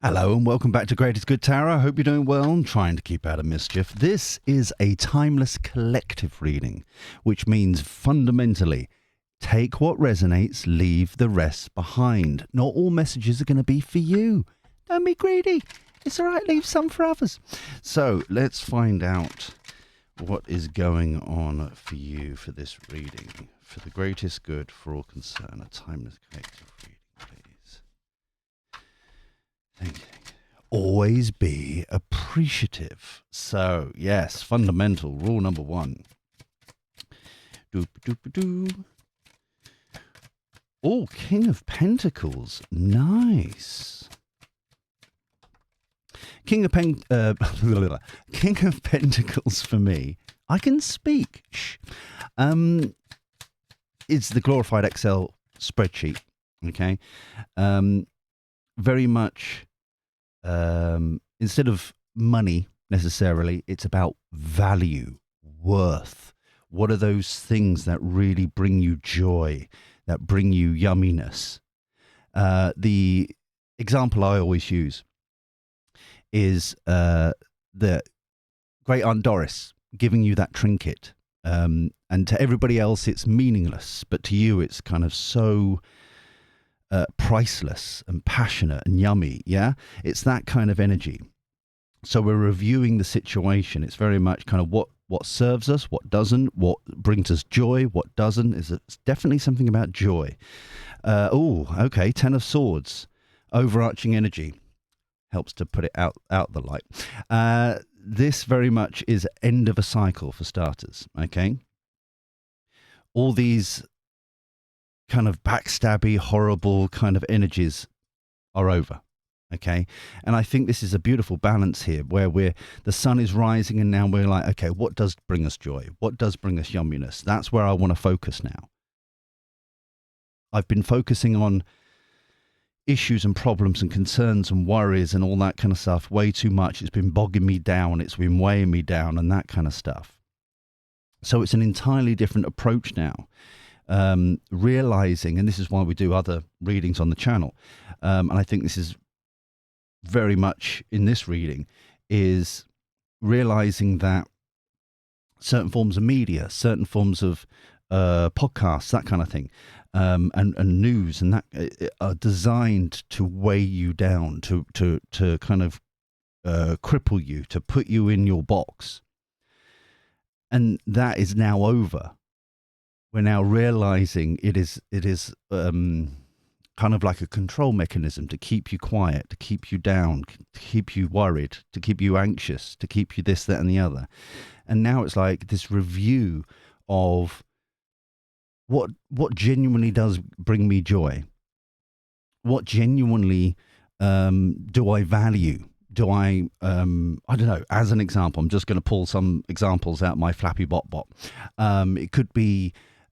Hello and welcome back to Greatest Good Tarot. I hope you're doing well and trying to keep out of mischief. This is a timeless collective reading, which means fundamentally take what resonates, leave the rest behind. Not all messages are going to be for you. Don't be greedy. It's all right, leave some for others. So let's find out what is going on for you for this reading. For the greatest good for all concerned, a timeless collective reading, please. Thank you. Always be appreciative. So, yes, fundamental rule number one. Doop-a-doop-a-doo. Oh, King of Pentacles. Nice. King of King of Pentacles for me. I can speak. Shh. It's the glorified Excel spreadsheet. Okay. Very much. Instead of money necessarily, it's about value, worth. What are those things that really bring you joy, that bring you yumminess? The example I always use is the great Aunt Doris giving you that trinket. And to everybody else, it's meaningless, but to you, it's kind of so priceless and passionate and yummy. Yeah, it's that kind of energy. So we're reviewing the situation. It's very much kind of what serves us, what doesn't, what brings us joy, what doesn't. It's definitely something about joy. Okay, Ten of Swords, overarching energy, helps to put it out the light. This very much is end of a cycle for starters. Okay, all these kind of backstabby, horrible kind of energies are over. Okay. And I think this is a beautiful balance here where the sun is rising and now we're like, okay, what does bring us joy? What does bring us yumminess? That's where I want to focus now. I've been focusing on issues and problems and concerns and worries and all that kind of stuff way too much. It's been bogging me down. It's been weighing me down and that kind of stuff. So it's an entirely different approach now. Realizing, and this is why we do other readings on the channel, and I think this is very much in this reading, is realizing that certain forms of media, certain forms of podcasts, that kind of thing, and news, and that are designed to weigh you down, to kind of cripple you, to put you in your box, and that is now over. We're now realizing it is kind of like a control mechanism to keep you quiet, to keep you down, to keep you worried, to keep you anxious, to keep you this, that, and the other. And now it's like this review of what genuinely does bring me joy. What genuinely do I value? Do I don't know, as an example, I'm just going to pull some examples out my Flappy Bot. It could be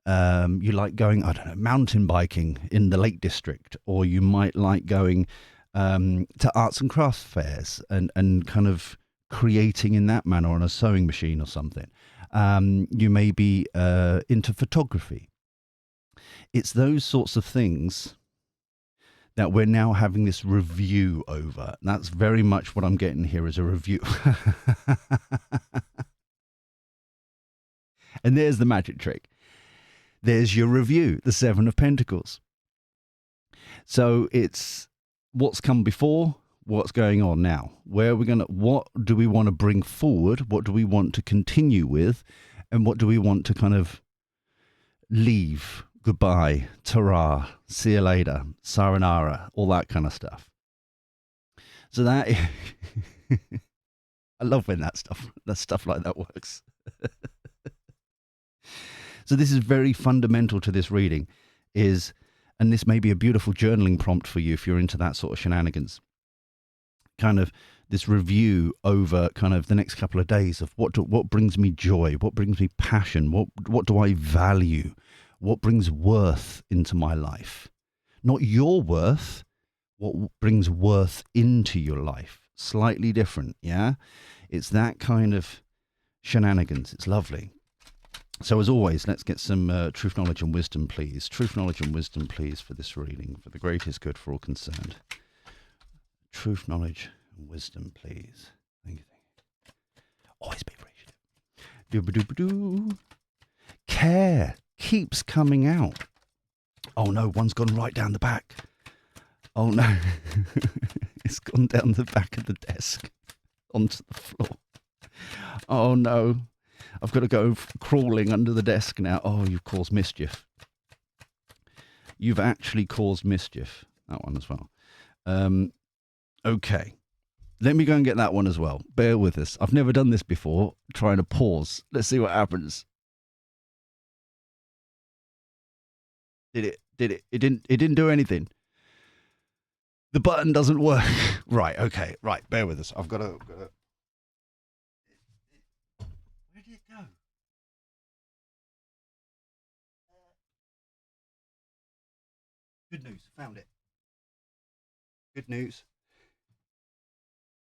you like going, I don't know, mountain biking in the Lake District, or you might like going to arts and crafts fairs and kind of creating in that manner on a sewing machine or something. You may be into photography. It's those sorts of things that we're now having this review over. That's very much what I'm getting here as a review. And there's the magic trick. There's your review, the Seven of Pentacles. So it's what's come before, what's going on now. What do we want to bring forward? What do we want to continue with? And what do we want to kind of leave? Goodbye, ta-ra, see you later, sayonara, all that kind of stuff. So that, I love when that stuff like that works. So this is very fundamental to this reading, and this may be a beautiful journaling prompt for you if you're into that sort of shenanigans. Kind of this review over kind of the next couple of days of what brings me joy, what brings me passion, what do I value, what brings worth into my life. Not your worth, what brings worth into your life. Slightly different, yeah? It's that kind of shenanigans. It's lovely. So as always, let's get some truth, knowledge and wisdom, please. Truth, knowledge and wisdom, please, for this reading, for the greatest good for all concerned. truth, knowledge, and wisdom, please. Thank you. Always be appreciative. Doo-ba-doo-ba-doo. Care keeps coming out. Oh no, one's gone right down the back. Oh no, it's gone down the back of the desk onto the floor. Oh no, I've got to go crawling under the desk now. Oh, you've caused mischief. You've actually caused mischief. That one as well. Okay, let me go and get that one as well. Bear with us. I've never done this before. Trying to pause. Let's see what happens. Did it? It didn't do anything. The button doesn't work. Right, okay, right, bear with us. I've got to... Where did it go? Good news, found it. Good news.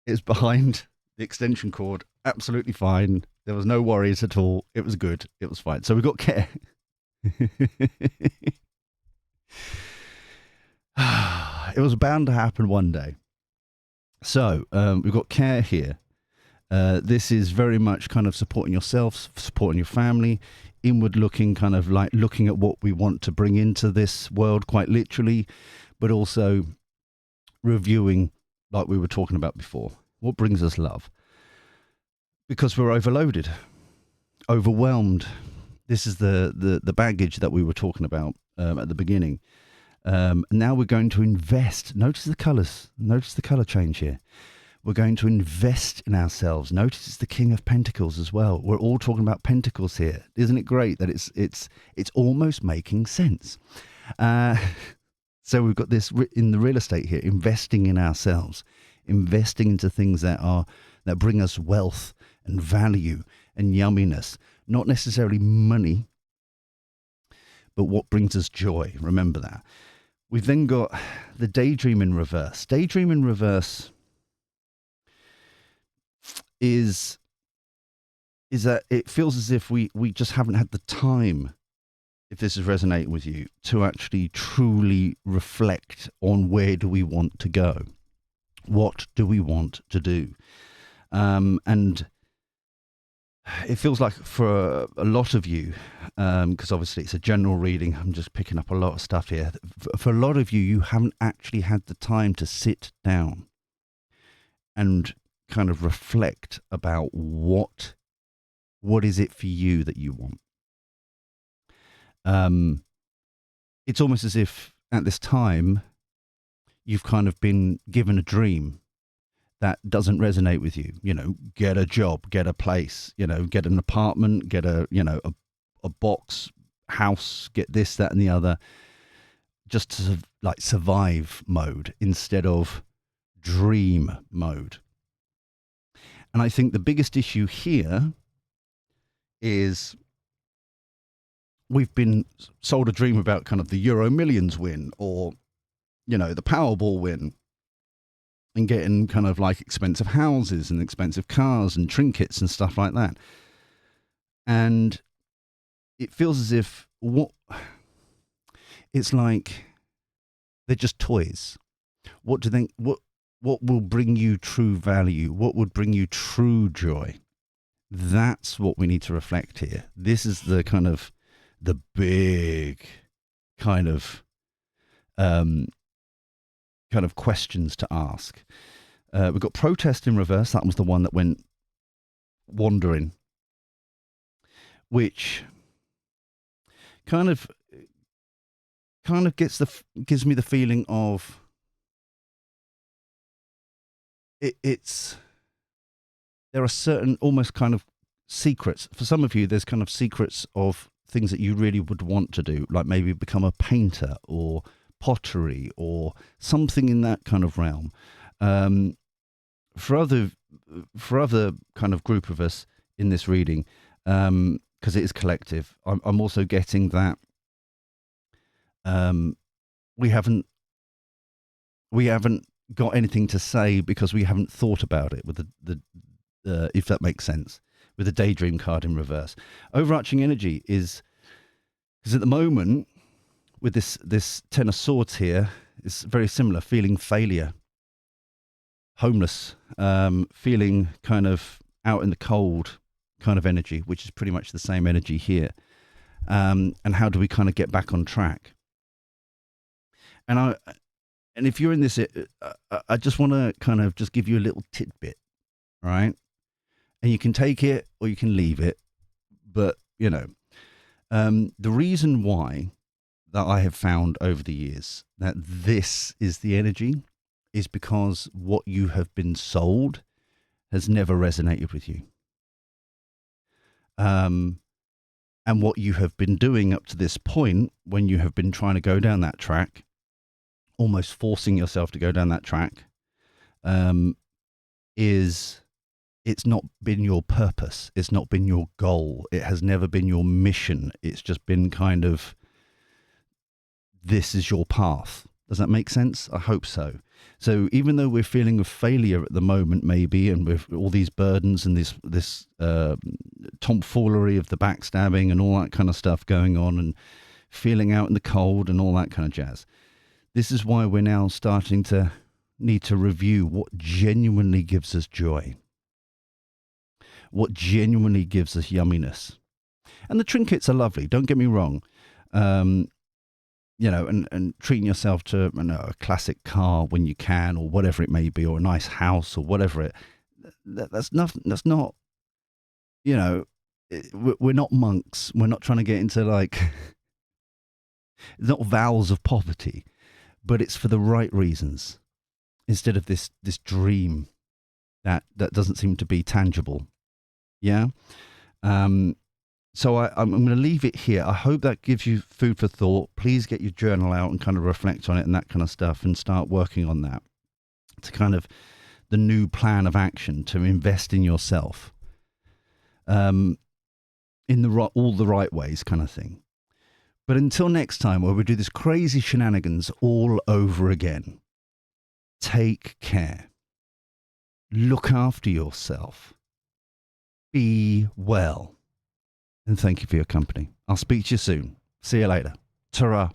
It's behind the extension cord. Absolutely fine. There was no worries at all. It was good. It was fine. So we got care. It was bound to happen one day. So we've got care here. This is very much kind of supporting yourself, supporting your family, inward looking, kind of like looking at what we want to bring into this world quite literally, but also reviewing, like we were talking about before, what brings us love. Because we're overloaded, overwhelmed. This is the baggage that we were talking about at the beginning. Now we're going to invest. Notice the colours. Notice the colour change here. We're going to invest in ourselves. Notice it's the King of Pentacles as well. We're all talking about pentacles here. Isn't it great that it's almost making sense? So we've got this in the real estate here, investing in ourselves, investing into things that bring us wealth and value and yumminess. Not necessarily money, but what brings us joy. Remember that. We've then got the daydream in reverse. Daydream in reverse is that it feels as if we just haven't had the time, if this is resonating with you, to actually truly reflect on where do we want to go? What do we want to do? And it feels like for a lot of you, because obviously it's a general reading, I'm just picking up a lot of stuff here. For a lot of you, you haven't actually had the time to sit down and kind of reflect about what is it for you that you want. It's almost as if at this time you've kind of been given a dream that doesn't resonate with you. You know, get a job, get a place, you know, get an apartment, get a box house, get this, that, and the other, just to like survive mode instead of dream mode. And I think the biggest issue here is we've been sold a dream about kind of the Euro Millions win, or, you know, the Powerball win, and getting kind of like expensive houses and expensive cars and trinkets and stuff like that. And it feels as if it's like they're just toys. What will bring you true value? What would bring you true joy? That's what we need to reflect here. This is the kind of the big kind of questions to ask. We've got protest in reverse. That was the one that went wandering, which kind of gives me the feeling of it's there are certain almost kind of secrets. For some of you, there's kind of secrets of things that you really would want to do, like maybe become a painter or pottery or something in that kind of realm. For other kind of group of us in this reading, because it is collective, I'm also getting that we haven't got anything to say because we haven't thought about it, with the if that makes sense, with the daydream card in reverse. Overarching energy is, because at the moment with this Ten of Swords here, it's very similar, feeling failure. homeless, feeling kind of out in the cold kind of energy, which is pretty much the same energy here. And how do we kind of get back on track? And if you're in this, I just want to kind of just give you a little tidbit, right? And you can take it or you can leave it, but the reason why that I have found over the years that this is the energy is because what you have been sold has never resonated with you. And what you have been doing up to this point, when you have been trying to go down that track, almost forcing yourself to go down that track, is it's not been your purpose. It's not been your goal. It has never been your mission. It's just been kind of, this is your path. Does that make sense? I hope so. So even though we're feeling a failure at the moment, maybe, and with all these burdens and this tomfoolery of the backstabbing and all that kind of stuff going on, and feeling out in the cold and all that kind of jazz, this is why we're now starting to need to review what genuinely gives us joy, what genuinely gives us yumminess. And the trinkets are lovely, don't get me wrong. And treating yourself to a classic car when you can, or whatever it may be, or a nice house, or whatever that's nothing. That's not, we're not monks. We're not trying to get into not vows of poverty, but it's for the right reasons, instead of this dream that doesn't seem to be tangible. Yeah. So I'm going to leave it here. I hope that gives you food for thought. Please get your journal out and kind of reflect on it and that kind of stuff, and start working on that. It's kind of the new plan of action to invest in yourself, in all the right ways, kind of thing. But until next time, where we do this crazy shenanigans all over again, take care. Look after yourself. Be well. And thank you for your company. I'll speak to you soon. See you later. Ta-ra.